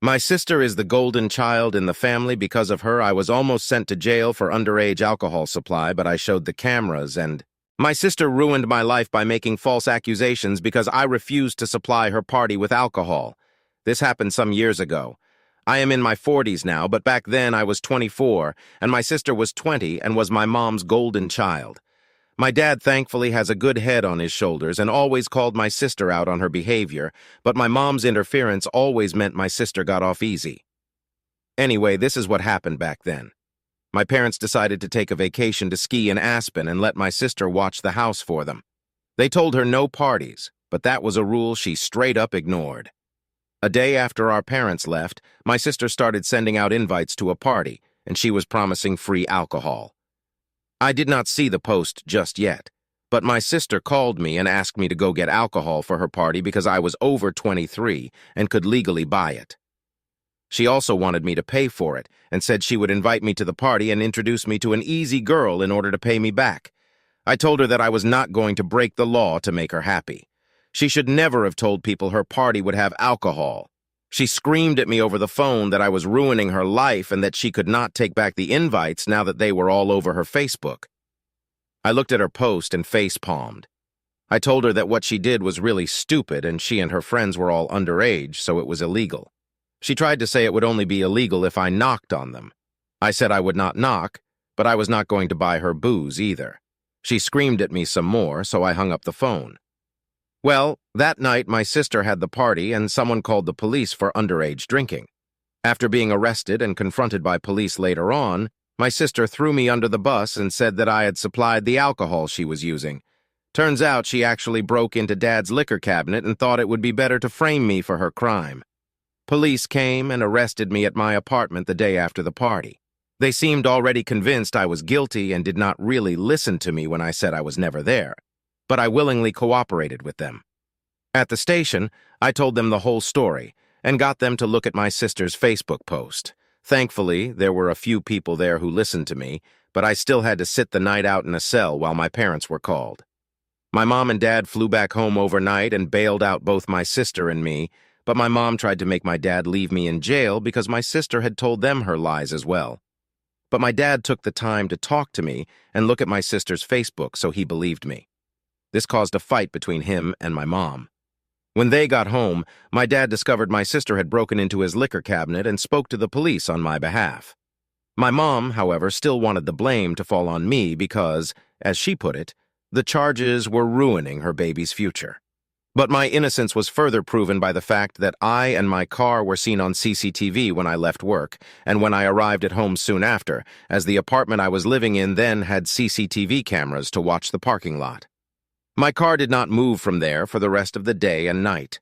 My sister is the golden child in the family. Because of her, I was almost sent to jail for underage alcohol supply, but I showed the cameras and... My sister ruined my life by making false accusations because I refused to supply her party with alcohol. This happened some years ago. I am in my 40s now, but back then I was 24, and my sister was 20 and was my mom's golden child. My dad thankfully has a good head on his shoulders and always called my sister out on her behavior, but my mom's interference always meant my sister got off easy. Anyway, this is what happened back then. My parents decided to take a vacation to ski in Aspen and let my sister watch the house for them. They told her no parties, but that was a rule she straight up ignored. A day after our parents left, my sister started sending out invites to a party, and she was promising free alcohol. I did not see the post just yet, but my sister called me and asked me to go get alcohol for her party because I was over 23 and could legally buy it. She also wanted me to pay for it and said she would invite me to the party and introduce me to an easy girl in order to pay me back. I told her that I was not going to break the law to make her happy. She should never have told people her party would have alcohol. She screamed at me over the phone that I was ruining her life and that she could not take back the invites now that they were all over her Facebook. I looked at her post and face-palmed. I told her that what she did was really stupid and she and her friends were all underage, so it was illegal. She tried to say it would only be illegal if I knocked on them. I said I would not knock, but I was not going to buy her booze either. She screamed at me some more, so I hung up the phone. Well, that night my sister had the party and someone called the police for underage drinking. After being arrested and confronted by police later on, my sister threw me under the bus and said that I had supplied the alcohol she was using. Turns out she actually broke into Dad's liquor cabinet and thought it would be better to frame me for her crime. Police came and arrested me at my apartment the day after the party. They seemed already convinced I was guilty and did not really listen to me when I said I was never there, but I willingly cooperated with them. At the station, I told them the whole story and got them to look at my sister's Facebook post. Thankfully, there were a few people there who listened to me, but I still had to sit the night out in a cell while my parents were called. My mom and dad flew back home overnight and bailed out both my sister and me, but my mom tried to make my dad leave me in jail because my sister had told them her lies as well. But my dad took the time to talk to me and look at my sister's Facebook, so he believed me. This caused a fight between him and my mom. When they got home, my dad discovered my sister had broken into his liquor cabinet and spoke to the police on my behalf. My mom, however, still wanted the blame to fall on me because, as she put it, the charges were ruining her baby's future. But my innocence was further proven by the fact that I and my car were seen on CCTV when I left work and when I arrived at home soon after, as the apartment I was living in then had CCTV cameras to watch the parking lot. My car did not move from there for the rest of the day and night.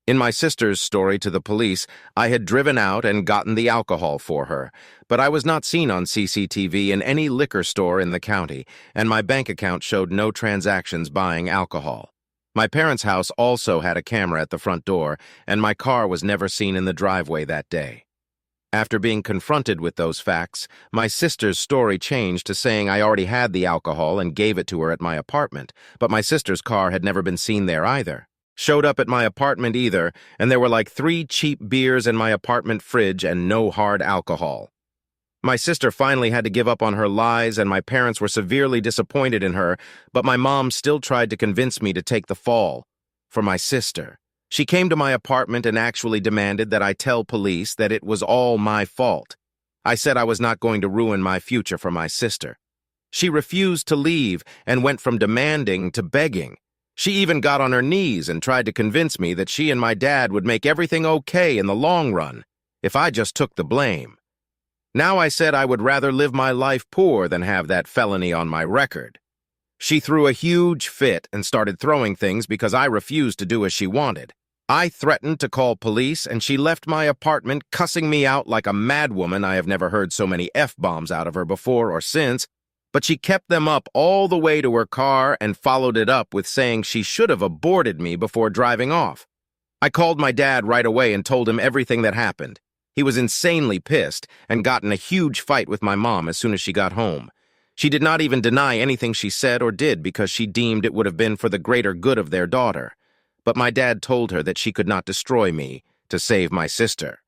In my sister's story to the police, I had driven out and gotten the alcohol for her, but I was not seen on CCTV in any liquor store in the county, and my bank account showed no transactions buying alcohol. My parents' house also had a camera at the front door, and my car was never seen in the driveway that day. After being confronted with those facts, my sister's story changed to saying I already had the alcohol and gave it to her at my apartment, but my sister's car had never been seen there either. Showed up at my apartment either, and there were like 3 cheap beers in my apartment fridge and no hard alcohol. My sister finally had to give up on her lies, and my parents were severely disappointed in her, but my mom still tried to convince me to take the fall for my sister. She came to my apartment and actually demanded that I tell police that it was all my fault. I said I was not going to ruin my future for my sister. She refused to leave and went from demanding to begging. She even got on her knees and tried to convince me that she and my dad would make everything okay in the long run if I just took the blame. Now I said I would rather live my life poor than have that felony on my record. She threw a huge fit and started throwing things because I refused to do as she wanted. I threatened to call police, and she left my apartment cussing me out like a madwoman. I have never heard so many F-bombs out of her before or since, but she kept them up all the way to her car and followed it up with saying she should have aborted me before driving off. I called my dad right away and told him everything that happened. He was insanely pissed and got in a huge fight with my mom as soon as she got home. She did not even deny anything she said or did because she deemed it would have been for the greater good of their daughter. But my dad told her that she could not destroy me to save my sister.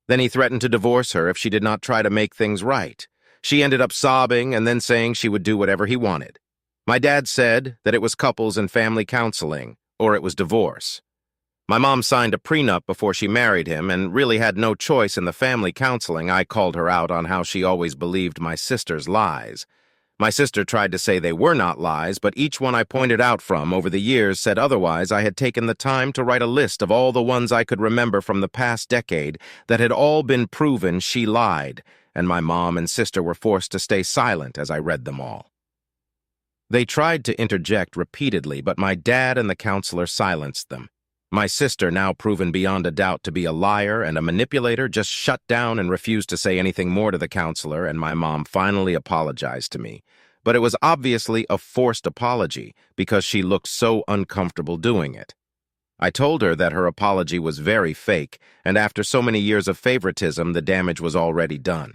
Then he threatened to divorce her if she did not try to make things right. She ended up sobbing and then saying she would do whatever he wanted. My dad said that it was couples and family counseling, or it was divorce. My mom signed a prenup before she married him and really had no choice in the family counseling. I called her out on how she always believed my sister's lies. My sister tried to say they were not lies, but each one I pointed out from over the years said otherwise. I had taken the time to write a list of all the ones I could remember from the past decade that had all been proven she lied, and my mom and sister were forced to stay silent as I read them all. They tried to interject repeatedly, but my dad and the counselor silenced them. My sister, now proven beyond a doubt to be a liar and a manipulator, just shut down and refused to say anything more to the counselor, and my mom finally apologized to me. But it was obviously a forced apology because she looked so uncomfortable doing it. I told her that her apology was very fake, and after so many years of favoritism, the damage was already done.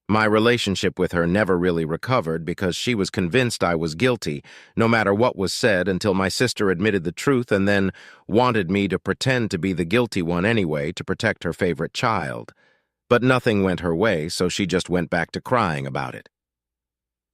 My relationship with her never really recovered because she was convinced I was guilty, no matter what was said, until my sister admitted the truth and then wanted me to pretend to be the guilty one anyway to protect her favorite child. But nothing went her way, so she just went back to crying about it.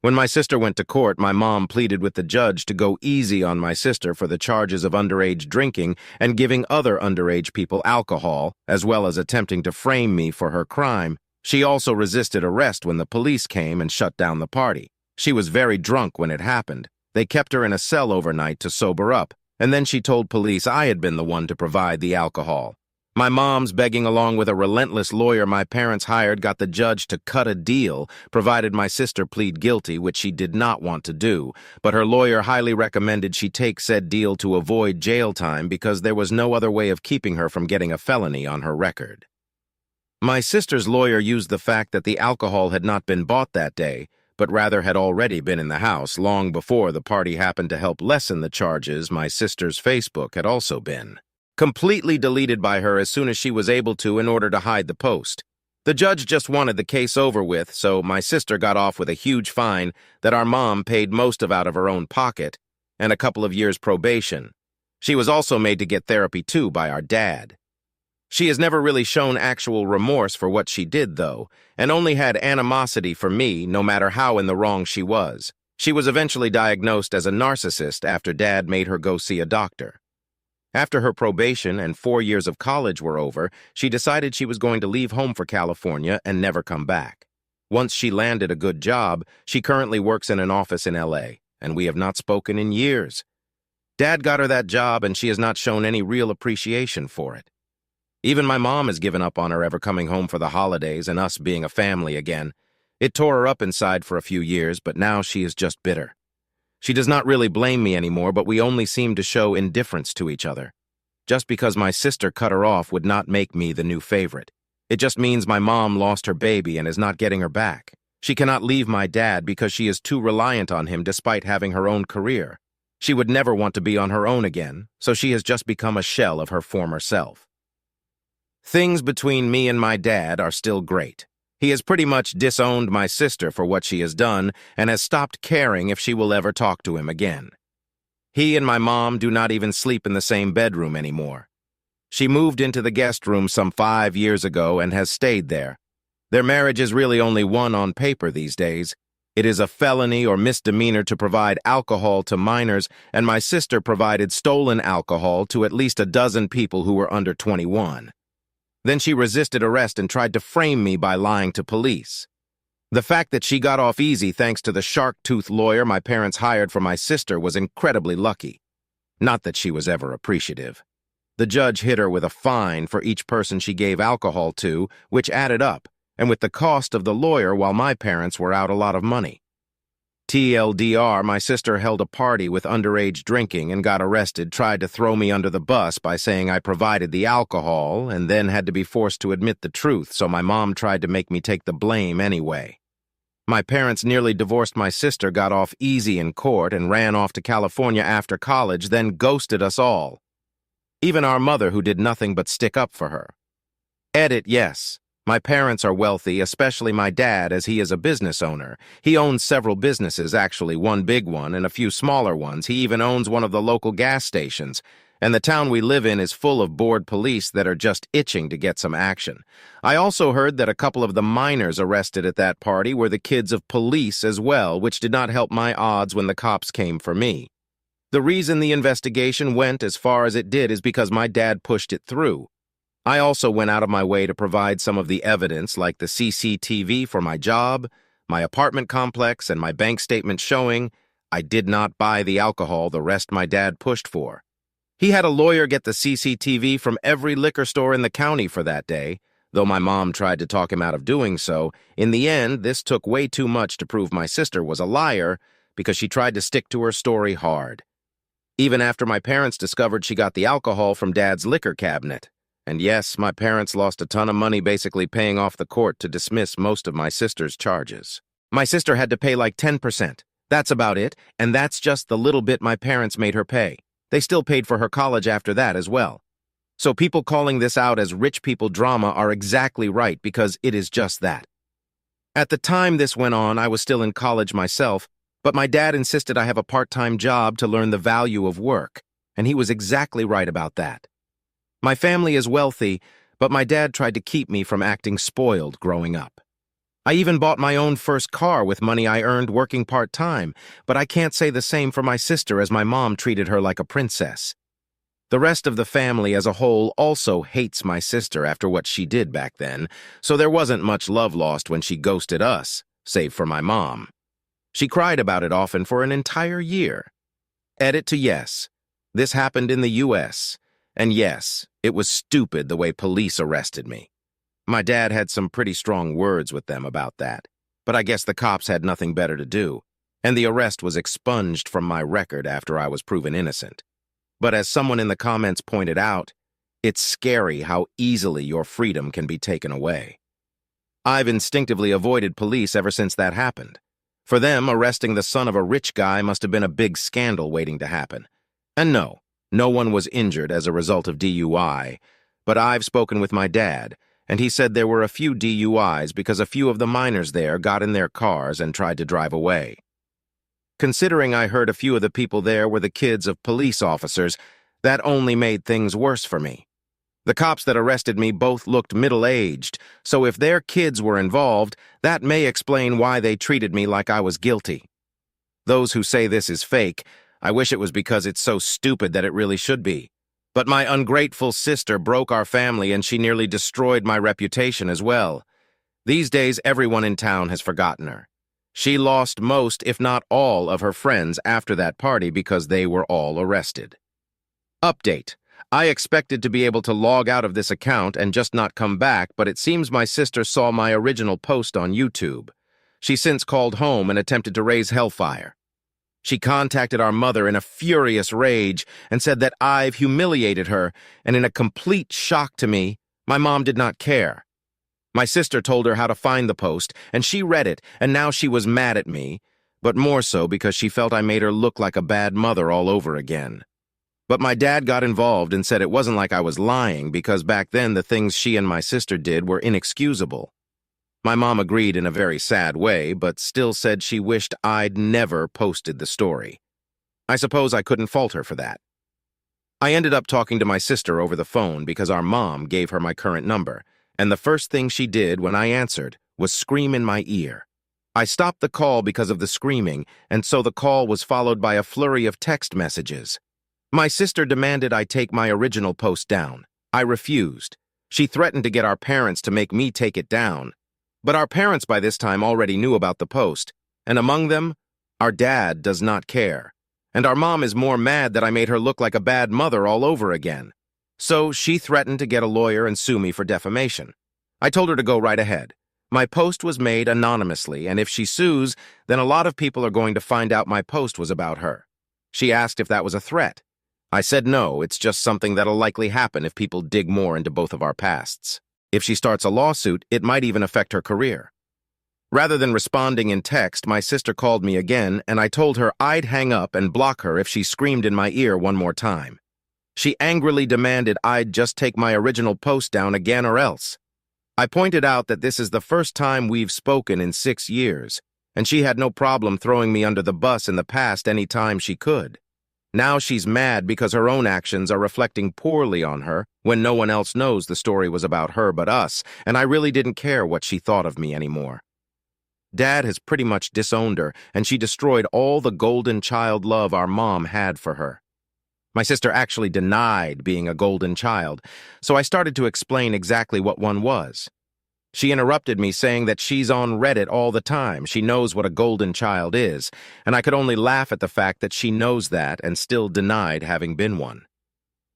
When my sister went to court, my mom pleaded with the judge to go easy on my sister for the charges of underage drinking and giving other underage people alcohol, as well as attempting to frame me for her crime. She also resisted arrest when the police came and shut down the party. She was very drunk when it happened. They kept her in a cell overnight to sober up, and then she told police I had been the one to provide the alcohol. My mom's begging along with a relentless lawyer my parents hired got the judge to cut a deal, provided my sister plead guilty, which she did not want to do, but her lawyer highly recommended she take said deal to avoid jail time because there was no other way of keeping her from getting a felony on her record. My sister's lawyer used the fact that the alcohol had not been bought that day, but rather had already been in the house long before the party happened to help lessen the charges. My sister's Facebook had also been completely deleted by her as soon as she was able to in order to hide the post. The judge just wanted the case over with, so my sister got off with a huge fine that our mom paid most of out of her own pocket and a couple of years probation. She was also made to get therapy too by our dad. She has never really shown actual remorse for what she did, though, and only had animosity for me, no matter how in the wrong she was. She was eventually diagnosed as a narcissist after Dad made her go see a doctor. After her probation and 4 years of college were over, she decided she was going to leave home for California and never come back. Once she landed a good job, she currently works in an office in LA, and we have not spoken in years. Dad got her that job, and she has not shown any real appreciation for it. Even my mom has given up on her ever coming home for the holidays and us being a family again. It tore her up inside for a few years, but now she is just bitter. She does not really blame me anymore, but we only seem to show indifference to each other. Just because my sister cut her off would not make me the new favorite. It just means my mom lost her baby and is not getting her back. She cannot leave my dad because she is too reliant on him despite having her own career. She would never want to be on her own again, so she has just become a shell of her former self. Things between me and my dad are still great. He has pretty much disowned my sister for what she has done and has stopped caring if she will ever talk to him again. He and my mom do not even sleep in the same bedroom anymore. She moved into the guest room some 5 years ago and has stayed there. Their marriage is really only one on paper these days. It is a felony or misdemeanor to provide alcohol to minors, and my sister provided stolen alcohol to at least a dozen people who were under 21. Then she resisted arrest and tried to frame me by lying to police. The fact that she got off easy thanks to the shark-tooth lawyer my parents hired for my sister was incredibly lucky. Not that she was ever appreciative. The judge hit her with a fine for each person she gave alcohol to, which added up, and with the cost of the lawyer while my parents were out a lot of money. TLDR, my sister held a party with underage drinking and got arrested, tried to throw me under the bus by saying I provided the alcohol and then had to be forced to admit the truth, so my mom tried to make me take the blame anyway. My parents nearly divorced my sister, got off easy in court, and ran off to California after college, then ghosted us all. Even our mother, who did nothing but stick up for her. Edit, yes. My parents are wealthy, especially my dad, as he is a business owner. He owns several businesses, actually, one big one and a few smaller ones. He even owns one of the local gas stations. And the town we live in is full of bored police that are just itching to get some action. I also heard that a couple of the minors arrested at that party were the kids of police as well, which did not help my odds when the cops came for me. The reason the investigation went as far as it did is because my dad pushed it through. I also went out of my way to provide some of the evidence, like the CCTV for my job, my apartment complex, and my bank statement showing I did not buy the alcohol the rest my dad pushed for. He had a lawyer get the CCTV from every liquor store in the county for that day. Though my mom tried to talk him out of doing so, in the end, this took way too much to prove my sister was a liar because she tried to stick to her story hard. Even after my parents discovered she got the alcohol from Dad's liquor cabinet. And yes, my parents lost a ton of money basically paying off the court to dismiss most of my sister's charges. My sister had to pay like 10%. That's about it, and that's just the little bit my parents made her pay. They still paid for her college after that as well. So people calling this out as rich people drama are exactly right because it is just that. At the time this went on, I was still in college myself, but my dad insisted I have a part-time job to learn the value of work, and he was exactly right about that. My family is wealthy, but my dad tried to keep me from acting spoiled growing up. I even bought my own first car with money I earned working part-time, but I can't say the same for my sister as my mom treated her like a princess. The rest of the family as a whole also hates my sister after what she did back then, so there wasn't much love lost when she ghosted us, save for my mom. She cried about it often for an entire year. Edit to yes. This happened in the U.S., and yes, it was stupid the way police arrested me. My dad had some pretty strong words with them about that, but I guess the cops had nothing better to do, and the arrest was expunged from my record after I was proven innocent. But as someone in the comments pointed out, it's scary how easily your freedom can be taken away. I've instinctively avoided police ever since that happened. For them, arresting the son of a rich guy must have been a big scandal waiting to happen. And no one was injured as a result of DUI, but I've spoken with my dad, and he said there were a few DUIs because a few of the minors there got in their cars and tried to drive away. Considering I heard a few of the people there were the kids of police officers, that only made things worse for me. The cops that arrested me both looked middle-aged, so if their kids were involved, that may explain why they treated me like I was guilty. Those who say this is fake, I wish it was because it's so stupid that it really should be. But my ungrateful sister broke our family and she nearly destroyed my reputation as well. These days, everyone in town has forgotten her. She lost most, if not all, of her friends after that party because they were all arrested. Update. I expected to be able to log out of this account and just not come back, but it seems my sister saw my original post on YouTube. She since called home and attempted to raise hellfire. She contacted our mother in a furious rage and said that I've humiliated her, and in a complete shock to me, my mom did not care. My sister told her how to find the post, and she read it, and now she was mad at me, but more so because she felt I made her look like a bad mother all over again. But my dad got involved and said it wasn't like I was lying because back then the things she and my sister did were inexcusable. My mom agreed in a very sad way, but still said she wished I'd never posted the story. I suppose I couldn't fault her for that. I ended up talking to my sister over the phone because our mom gave her my current number, and the first thing she did when I answered was scream in my ear. I stopped the call because of the screaming, and so the call was followed by a flurry of text messages. My sister demanded I take my original post down. I refused. She threatened to get our parents to make me take it down. But our parents by this time already knew about the post, and among them, our dad does not care. And our mom is more mad that I made her look like a bad mother all over again. So she threatened to get a lawyer and sue me for defamation. I told her to go right ahead. My post was made anonymously, and if she sues, then a lot of people are going to find out my post was about her. She asked if that was a threat. I said no, it's just something that'll likely happen if people dig more into both of our pasts. If she starts a lawsuit, it might even affect her career. Rather than responding in text, my sister called me again, and I told her I'd hang up and block her if she screamed in my ear one more time. She angrily demanded I'd just take my original post down again or else. I pointed out that this is the first time we've spoken in 6 years, and she had no problem throwing me under the bus in the past any time she could. Now she's mad because her own actions are reflecting poorly on her when no one else knows the story was about her but us, and I really didn't care what she thought of me anymore. Dad has pretty much disowned her, and she destroyed all the golden child love our mom had for her. My sister actually denied being a golden child, so I started to explain exactly what one was. She interrupted me, saying that she's on Reddit all the time. She knows what a golden child is, and I could only laugh at the fact that she knows that and still denied having been one.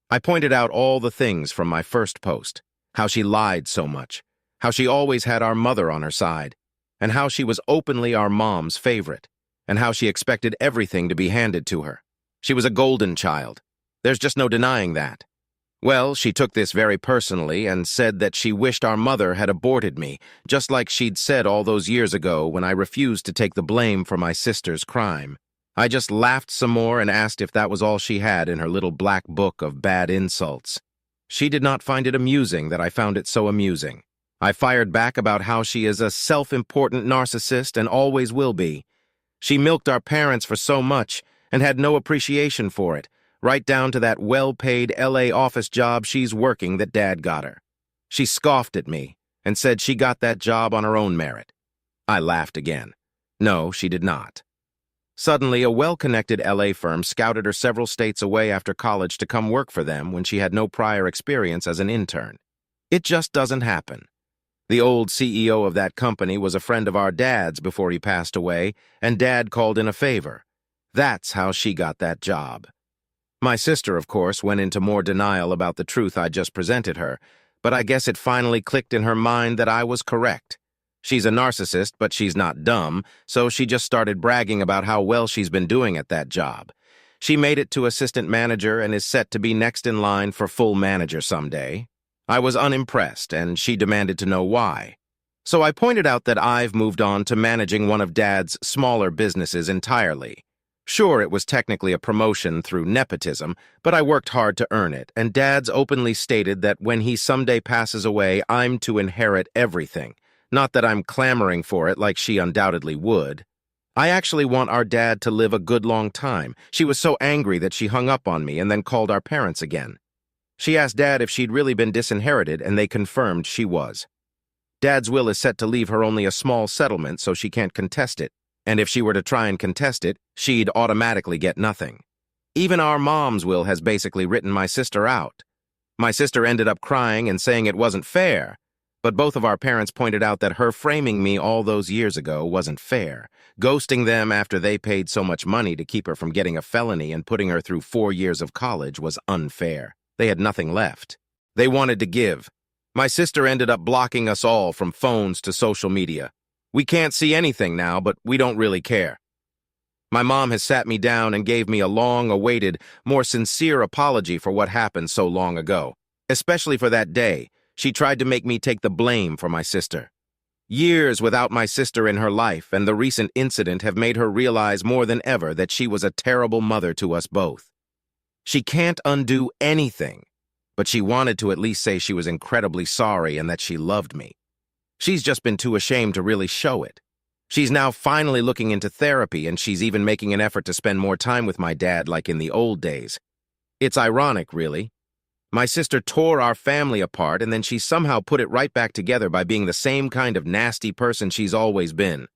I pointed out all the things from my first post, how she lied so much, how she always had our mother on her side, and how she was openly our mom's favorite, and how she expected everything to be handed to her. She was a golden child. There's just no denying that. Well, she took this very personally and said that she wished our mother had aborted me, just like she'd said all those years ago when I refused to take the blame for my sister's crime. I just laughed some more and asked if that was all she had in her little black book of bad insults. She did not find it amusing that I found it so amusing. I fired back about how she is a self-important narcissist and always will be. She milked our parents for so much and had no appreciation for it, right down to that well-paid LA office job she's working that Dad got her. She scoffed at me and said she got that job on her own merit. I laughed again. No, she did not. Suddenly, a well-connected LA firm scouted her several states away after college to come work for them when she had no prior experience as an intern. It just doesn't happen. The old CEO of that company was a friend of our Dad's before he passed away, and Dad called in a favor. That's how she got that job. My sister, of course, went into more denial about the truth I just presented her, but I guess it finally clicked in her mind that I was correct. She's a narcissist, but she's not dumb, so she just started bragging about how well she's been doing at that job. She made it to assistant manager and is set to be next in line for full manager someday. I was unimpressed, and she demanded to know why. So I pointed out that I've moved on to managing one of Dad's smaller businesses entirely. Sure, it was technically a promotion through nepotism, but I worked hard to earn it, and Dad's openly stated that when he someday passes away, I'm to inherit everything. Not that I'm clamoring for it like she undoubtedly would. I actually want our Dad to live a good long time. She was so angry that she hung up on me and then called our parents again. She asked Dad if she'd really been disinherited, and they confirmed she was. Dad's will is set to leave her only a small settlement so she can't contest it. And if she were to try and contest it, she'd automatically get nothing. Even our mom's will has basically written my sister out. My sister ended up crying and saying it wasn't fair, but both of our parents pointed out that her framing me all those years ago wasn't fair. Ghosting them after they paid so much money to keep her from getting a felony and putting her through 4 years of college was unfair. They had nothing left. They wanted to give. My sister ended up blocking us all from phones to social media. We can't see anything now, but we don't really care. My mom has sat me down and gave me a long-awaited, more sincere apology for what happened so long ago. Especially for that day, she tried to make me take the blame for my sister. Years without my sister in her life and the recent incident have made her realize more than ever that she was a terrible mother to us both. She can't undo anything, but she wanted to at least say she was incredibly sorry and that she loved me. She's just been too ashamed to really show it. She's now finally looking into therapy, and she's even making an effort to spend more time with my dad like in the old days. It's ironic, really. My sister tore our family apart, and then she somehow put it right back together by being the same kind of nasty person she's always been.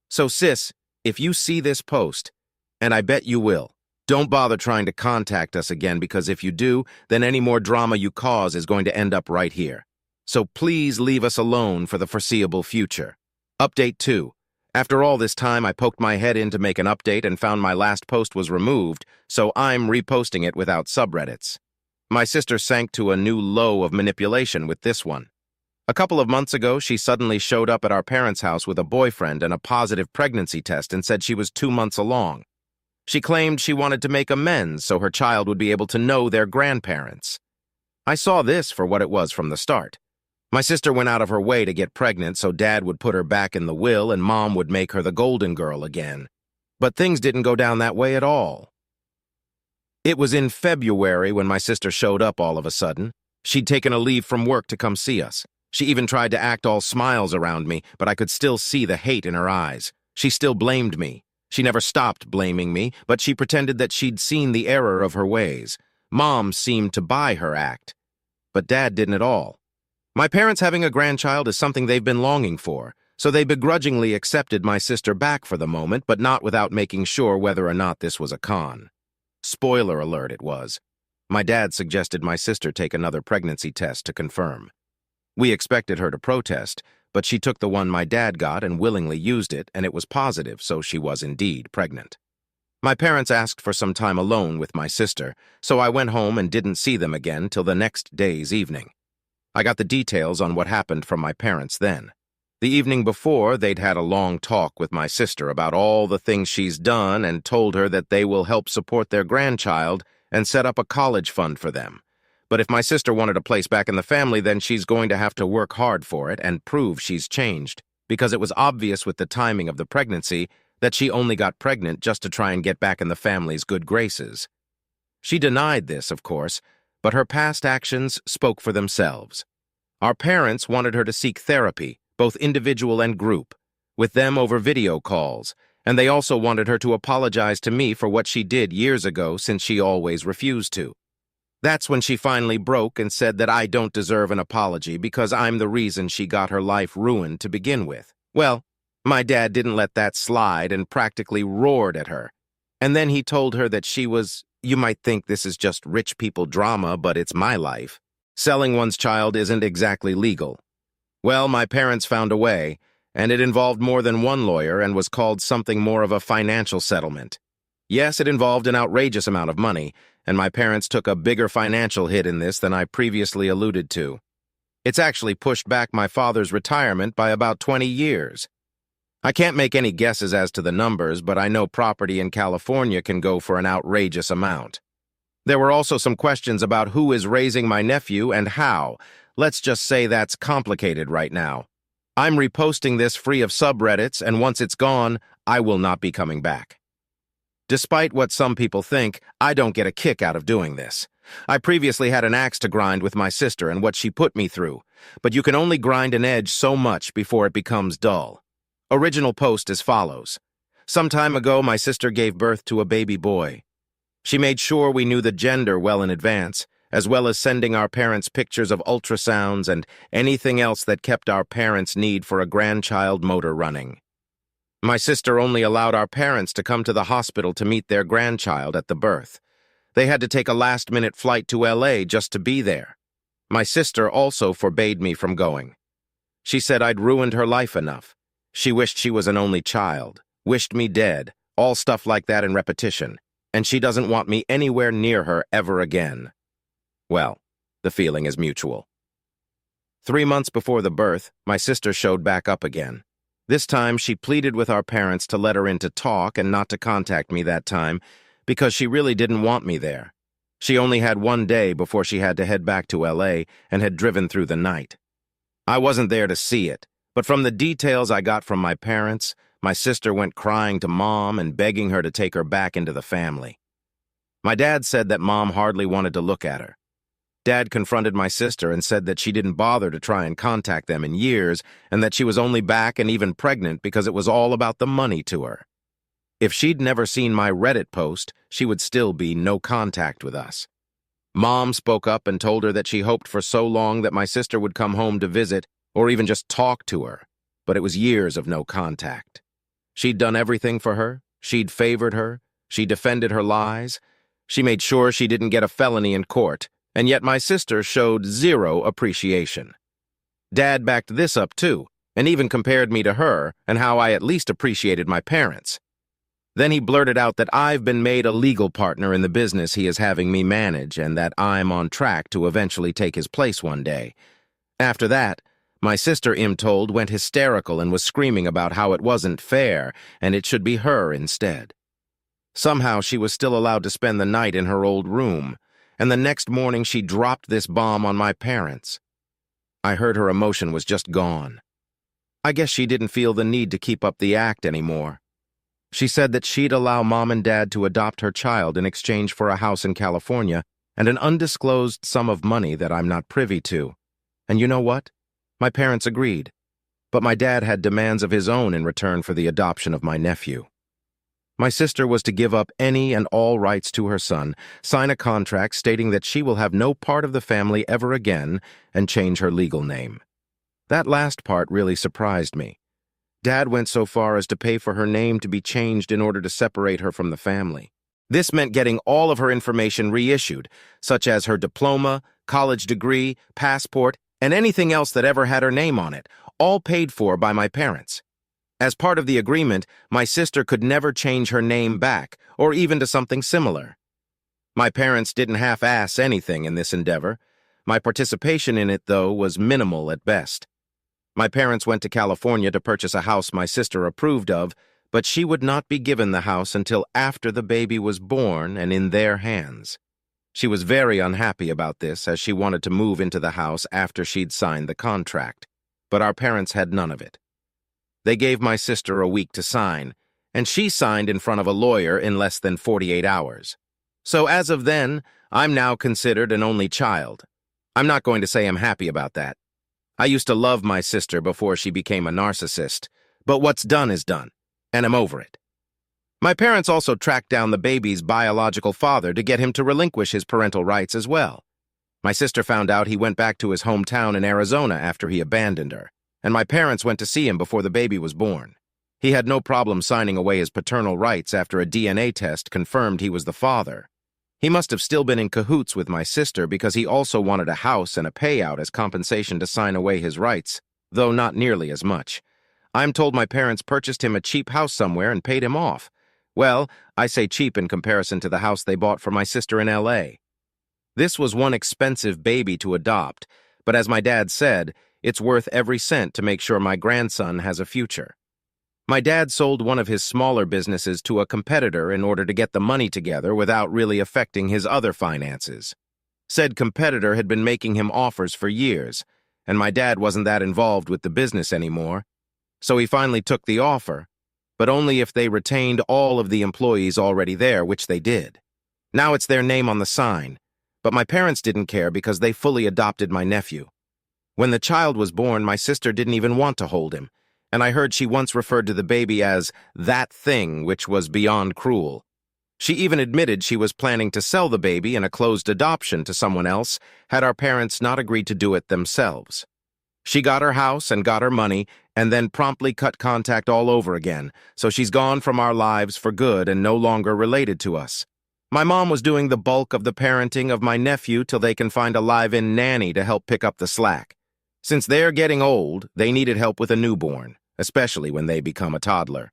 So, sis, if you see this post, and I bet you will, don't bother trying to contact us again, because if you do, then any more drama you cause is going to end up right here. So please leave us alone for the foreseeable future. Update 2. After all this time, I poked my head in to make an update and found my last post was removed, so I'm reposting it without subreddits. My sister sank to a new low of manipulation with this one. A couple of months ago, she suddenly showed up at our parents' house with a boyfriend and a positive pregnancy test and said she was 2 months along. She claimed she wanted to make amends so her child would be able to know their grandparents. I saw this for what it was from the start. My sister went out of her way to get pregnant so Dad would put her back in the will and Mom would make her the golden girl again. But things didn't go down that way at all. It was in February when my sister showed up all of a sudden. She'd taken a leave from work to come see us. She even tried to act all smiles around me, but I could still see the hate in her eyes. She still blamed me. She never stopped blaming me, but she pretended that she'd seen the error of her ways. Mom seemed to buy her act, but Dad didn't at all. My parents having a grandchild is something they've been longing for, so they begrudgingly accepted my sister back for the moment, but not without making sure whether or not this was a con. Spoiler alert it was. My dad suggested my sister take another pregnancy test to confirm. We expected her to protest, but she took the one my dad got and willingly used it, and it was positive, so she was indeed pregnant. My parents asked for some time alone with my sister, so I went home and didn't see them again till the next day's evening. I got the details on what happened from my parents then. The evening before, they'd had a long talk with my sister about all the things she's done and told her that they will help support their grandchild and set up a college fund for them. But if my sister wanted a place back in the family, then she's going to have to work hard for it and prove she's changed, because it was obvious with the timing of the pregnancy that she only got pregnant just to try and get back in the family's good graces. She denied this, of course, but her past actions spoke for themselves. Our parents wanted her to seek therapy, both individual and group, with them over video calls, and they also wanted her to apologize to me for what she did years ago since she always refused to. That's when she finally broke and said that I don't deserve an apology because I'm the reason she got her life ruined to begin with. Well, my dad didn't let that slide and practically roared at her. And then he told her that she was, you might think this is just rich people drama, but it's my life. Selling one's child isn't exactly legal. Well, my parents found a way, and it involved more than one lawyer and was called something more of a financial settlement. Yes, it involved an outrageous amount of money, and my parents took a bigger financial hit in this than I previously alluded to. It's actually pushed back my father's retirement by about 20 years. I can't make any guesses as to the numbers, but I know property in California can go for an outrageous amount. There were also some questions about who is raising my nephew and how. Let's just say that's complicated right now. I'm reposting this free of subreddits, and once it's gone, I will not be coming back. Despite what some people think, I don't get a kick out of doing this. I previously had an axe to grind with my sister and what she put me through, but you can only grind an edge so much before it becomes dull. Original post as follows. Some time ago, my sister gave birth to a baby boy. She made sure we knew the gender well in advance, as well as sending our parents pictures of ultrasounds and anything else that kept our parents' need for a grandchild motor running. My sister only allowed our parents to come to the hospital to meet their grandchild at the birth. They had to take a last-minute flight to LA just to be there. My sister also forbade me from going. She said I'd ruined her life enough. She wished she was an only child, wished me dead, all stuff like that in repetition, and she doesn't want me anywhere near her ever again. Well, the feeling is mutual. 3 months before the birth, my sister showed back up again. This time, she pleaded with our parents to let her in to talk and not to contact me that time, because she really didn't want me there. She only had one day before she had to head back to LA and had driven through the night. I wasn't there to see it, but from the details I got from my parents, my sister went crying to Mom and begging her to take her back into the family. My dad said that Mom hardly wanted to look at her. Dad confronted my sister and said that she didn't bother to try and contact them in years and that she was only back and even pregnant because it was all about the money to her. If she'd never seen my Reddit post, she would still be no contact with us. Mom spoke up and told her that she hoped for so long that my sister would come home to visit or even just talk to her, but it was years of no contact. She'd done everything for her, she'd favored her, she defended her lies, she made sure she didn't get a felony in court, and yet my sister showed zero appreciation. Dad backed this up too, and even compared me to her and how I at least appreciated my parents. Then he blurted out that I've been made a legal partner in the business he is having me manage and that I'm on track to eventually take his place one day. After that, my sister, I'm told, went hysterical and was screaming about how it wasn't fair and it should be her instead. Somehow she was still allowed to spend the night in her old room, and the next morning she dropped this bomb on my parents. I heard her emotion was just gone. I guess she didn't feel the need to keep up the act anymore. She said that she'd allow Mom and Dad to adopt her child in exchange for a house in California and an undisclosed sum of money that I'm not privy to. And you know what? My parents agreed, but my dad had demands of his own in return for the adoption of my nephew. My sister was to give up any and all rights to her son, sign a contract stating that she will have no part of the family ever again, and change her legal name. That last part really surprised me. Dad went so far as to pay for her name to be changed in order to separate her from the family. This meant getting all of her information reissued, such as her diploma, college degree, passport, and anything else that ever had her name on it, all paid for by my parents. As part of the agreement, my sister could never change her name back, or even to something similar. My parents didn't half-ass anything in this endeavor. My participation in it, though, was minimal at best. My parents went to California to purchase a house my sister approved of, but she would not be given the house until after the baby was born and in their hands. She was very unhappy about this, as she wanted to move into the house after she'd signed the contract, but our parents had none of it. They gave my sister a week to sign, and she signed in front of a lawyer in less than 48 hours. So as of then, I'm now considered an only child. I'm not going to say I'm happy about that. I used to love my sister before she became a narcissist, but what's done is done, and I'm over it. My parents also tracked down the baby's biological father to get him to relinquish his parental rights as well. My sister found out he went back to his hometown in Arizona after he abandoned her, and my parents went to see him before the baby was born. He had no problem signing away his paternal rights after a DNA test confirmed he was the father. He must have still been in cahoots with my sister because he also wanted a house and a payout as compensation to sign away his rights, though not nearly as much. I'm told my parents purchased him a cheap house somewhere and paid him off. Well, I say cheap in comparison to the house they bought for my sister in L.A. This was one expensive baby to adopt, but as my dad said, it's worth every cent to make sure my grandson has a future. My dad sold one of his smaller businesses to a competitor in order to get the money together without really affecting his other finances. Said competitor had been making him offers for years, and my dad wasn't that involved with the business anymore, so he finally took the offer, but only if they retained all of the employees already there, which they did. Now it's their name on the sign, but my parents didn't care because they fully adopted my nephew. When the child was born, my sister didn't even want to hold him, and I heard she once referred to the baby as that thing, which was beyond cruel. She even admitted she was planning to sell the baby in a closed adoption to someone else had our parents not agreed to do it themselves. She got her house and got her money and then promptly cut contact all over again, so she's gone from our lives for good and no longer related to us. My mom was doing the bulk of the parenting of my nephew till they can find a live-in nanny to help pick up the slack. Since they're getting old, they needed help with a newborn, especially when they become a toddler.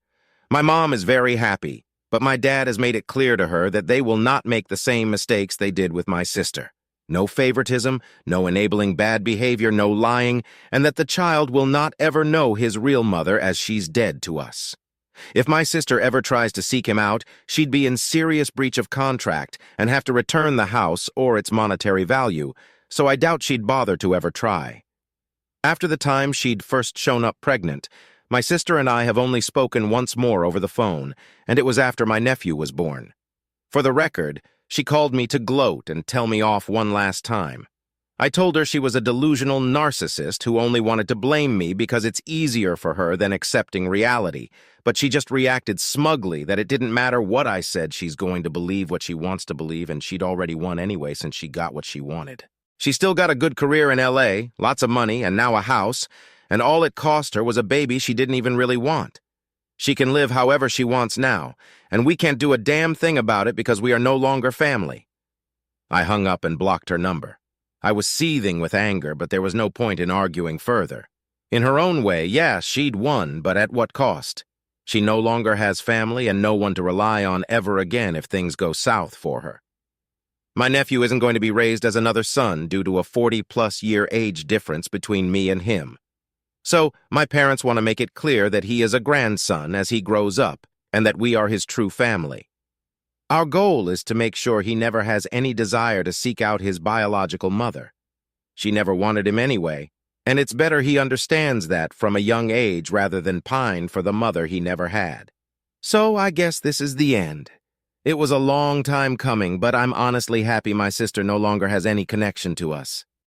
My mom is very happy, but my dad has made it clear to her that they will not make the same mistakes they did with my sister. No favoritism, no enabling bad behavior, no lying, and that the child will not ever know his real mother as she's dead to us. If my sister ever tries to seek him out, she'd be in serious breach of contract and have to return the house or its monetary value, so I doubt she'd bother to ever try. After the time she'd first shown up pregnant, my sister and I have only spoken once more over the phone, and it was after my nephew was born. For the record, she called me to gloat and tell me off one last time. I told her she was a delusional narcissist who only wanted to blame me because it's easier for her than accepting reality, but she just reacted smugly that it didn't matter what I said, she's going to believe what she wants to believe, and she'd already won anyway since she got what she wanted. She still got a good career in L.A., lots of money, and now a house, and all it cost her was a baby she didn't even really want. She can live however she wants now, and we can't do a damn thing about it because we are no longer family. I hung up and blocked her number. I was seething with anger, but there was no point in arguing further. In her own way, yeah, she'd won, but at what cost? She no longer has family and no one to rely on ever again if things go south for her. My nephew isn't going to be raised as another son due to a 40-plus year age difference between me and him. So, my parents want to make it clear that he is a grandson as he grows up, and that we are his true family. Our goal is to make sure he never has any desire to seek out his biological mother. She never wanted him anyway, and it's better he understands that from a young age rather than pine for the mother he never had. So, I guess this is the end. It was a long time coming, but I'm honestly happy my sister no longer has any connection to us.